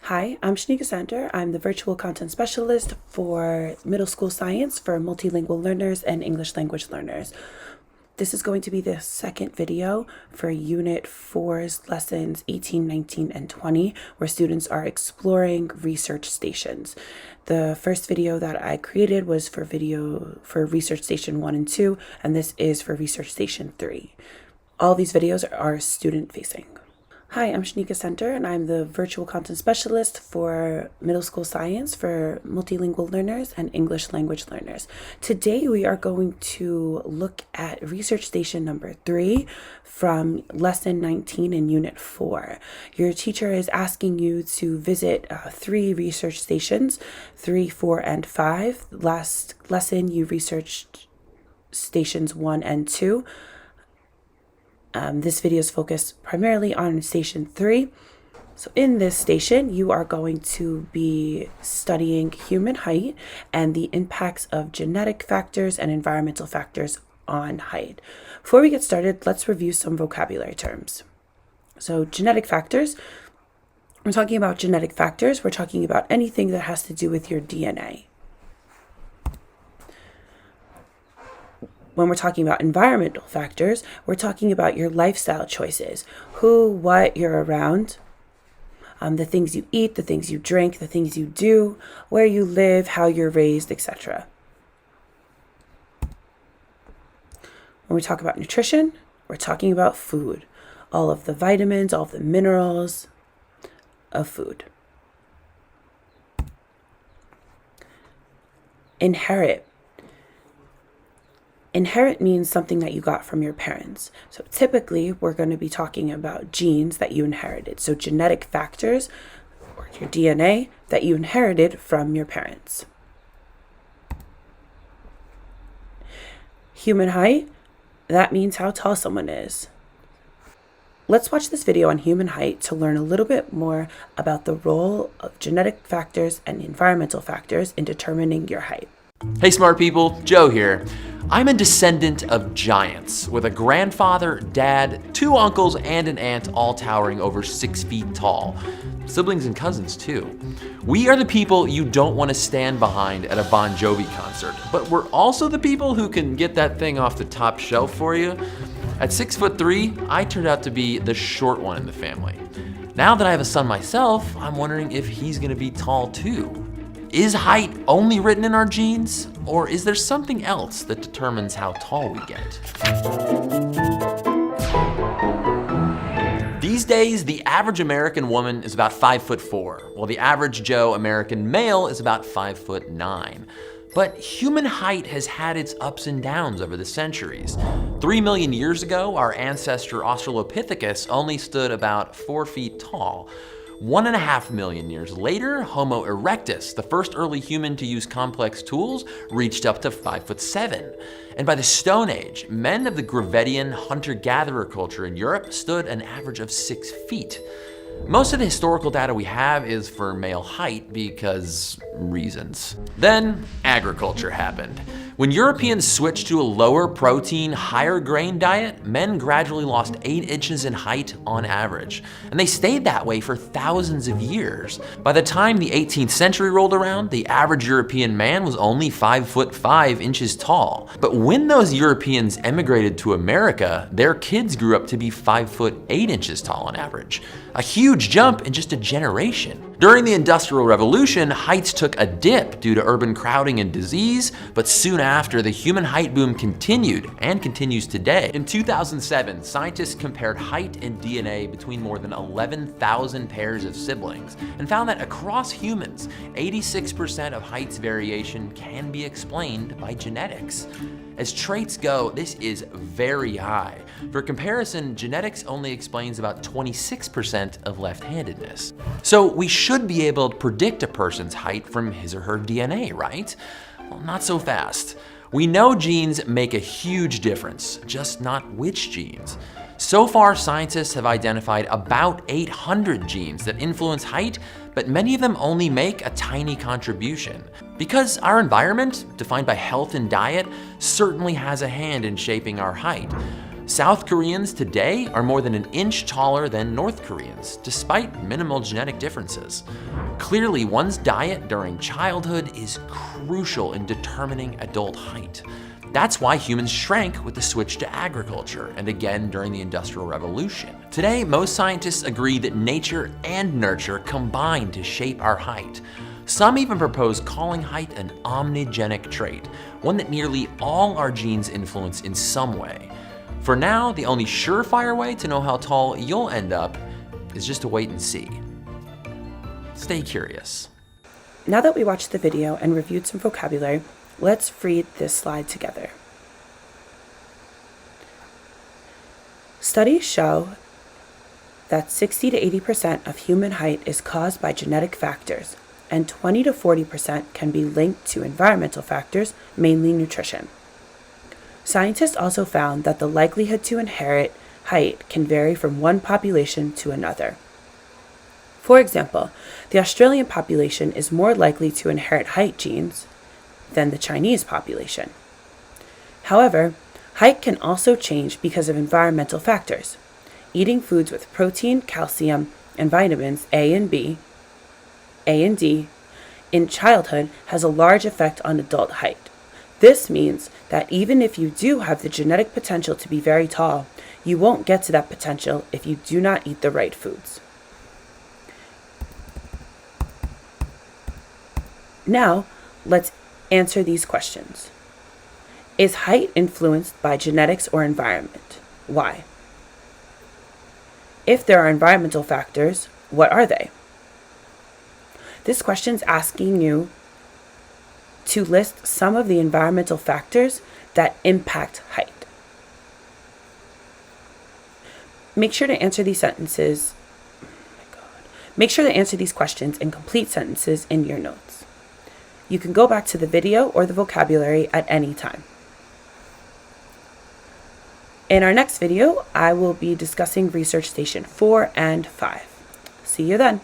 Hi, I'm Shanika Sander. I'm the virtual content specialist for middle school science for multilingual learners and English language learners. This is going to be the second video for Unit 4's lessons 18, 19, and 20, where students are exploring research stations. The first video that I created was for Research Station 1 and 2, and this is for Research Station 3. All these videos are student facing. Hi, I'm Shanika Center, and I'm the virtual content specialist for middle school science for multilingual learners and English language learners. Today, we are going to look at Research Station number 3 from Lesson 19 in Unit 4. Your teacher is asking you to visit 3 research stations, 3, 4, and 5. Last lesson, you researched stations 1 and 2. This video is focused primarily on Station 3. So in this station, you are going to be studying human height and the impacts of genetic factors and environmental factors on height. Before we get started, let's review some vocabulary terms. So genetic factors, we're talking about genetic factors. We're talking about anything that has to do with your DNA. When we're talking about environmental factors, we're talking about your lifestyle choices, who, what you're around, the things you eat, the things you drink, the things you do, where you live, how you're raised, etc. When we talk about nutrition, we're talking about food, all of the vitamins, all of the minerals of food. Inherit. Inherit means something that you got from your parents. So typically, we're going to be talking about genes that you inherited. So genetic factors, or your DNA, that you inherited from your parents. Human height, that means how tall someone is. Let's watch this video on human height to learn a little bit more about the role of genetic factors and environmental factors in determining your height. Hey smart people, Joe here. I'm a descendant of giants with a grandfather, dad, 2 uncles, and an aunt all towering over 6 feet tall. Siblings and cousins too. We are the people you don't want to stand behind at a Bon Jovi concert, but we're also the people who can get that thing off the top shelf for you. At 6'3", I turned out to be the short one in the family. Now that I have a son myself, I'm wondering if he's gonna be tall too. Is height only written in our genes, or is there something else that determines how tall we get? These days, the average American woman is about 5'4", while the average Joe American male is about 5'9". But human height has had its ups and downs over the centuries. 3 million years ago, our ancestor Australopithecus only stood about 4 feet tall. 1.5 million years later, Homo erectus, the first early human to use complex tools, reached up to 5'7". And by the Stone Age, men of the Gravettian hunter-gatherer culture in Europe stood an average of 6 feet. Most of the historical data we have is for male height because reasons. Then agriculture happened. When Europeans switched to a lower protein, higher grain diet, men gradually lost 8 inches in height on average. And they stayed that way for thousands of years. By the time the 18th century rolled around, the average European man was only 5'5" tall. But when those Europeans emigrated to America, their kids grew up to be 5'8" tall on average. A huge jump in just a generation. During the Industrial Revolution, heights took a dip due to urban crowding and disease, but soon after, the human height boom continued and continues today. In 2007, scientists compared height and DNA between more than 11,000 pairs of siblings and found that across humans, 86% of height's variation can be explained by genetics. As traits go, this is very high. For comparison, genetics only explains about 26% of left-handedness. So we should be able to predict a person's height from his or her DNA, right? Well, not so fast. We know genes make a huge difference, just not which genes. So far, scientists have identified about 800 genes that influence height, but many of them only make a tiny contribution. Because our environment, defined by health and diet, certainly has a hand in shaping our height. South Koreans today are more than an inch taller than North Koreans, despite minimal genetic differences. Clearly, one's diet during childhood is crucial in determining adult height. That's why humans shrank with the switch to agriculture, and again during the Industrial Revolution. Today, most scientists agree that nature and nurture combine to shape our height. Some even propose calling height an omnigenic trait, one that nearly all our genes influence in some way. For now, the only surefire way to know how tall you'll end up is just to wait and see. Stay curious. Now that we watched the video and reviewed some vocabulary, let's read this slide together. Studies show that 60 to 80% of human height is caused by genetic factors, and 20 to 40% can be linked to environmental factors, mainly nutrition. Scientists also found that the likelihood to inherit height can vary from one population to another. For example, the Australian population is more likely to inherit height genes than the Chinese population. However, height can also change because of environmental factors. Eating foods with protein, calcium, and vitamins A and D in childhood has a large effect on adult height. This means that even if you do have the genetic potential to be very tall, you won't get to that potential if you do not eat the right foods. Now, let's answer these questions. Is height influenced by genetics or environment? Why? If there are environmental factors, what are they? This question's asking you to list some of the environmental factors that impact height. Make sure to answer these questions in complete sentences in your notes. You can go back to the video or the vocabulary at any time. In our next video, I will be discussing Research Station 4 and 5. See you then.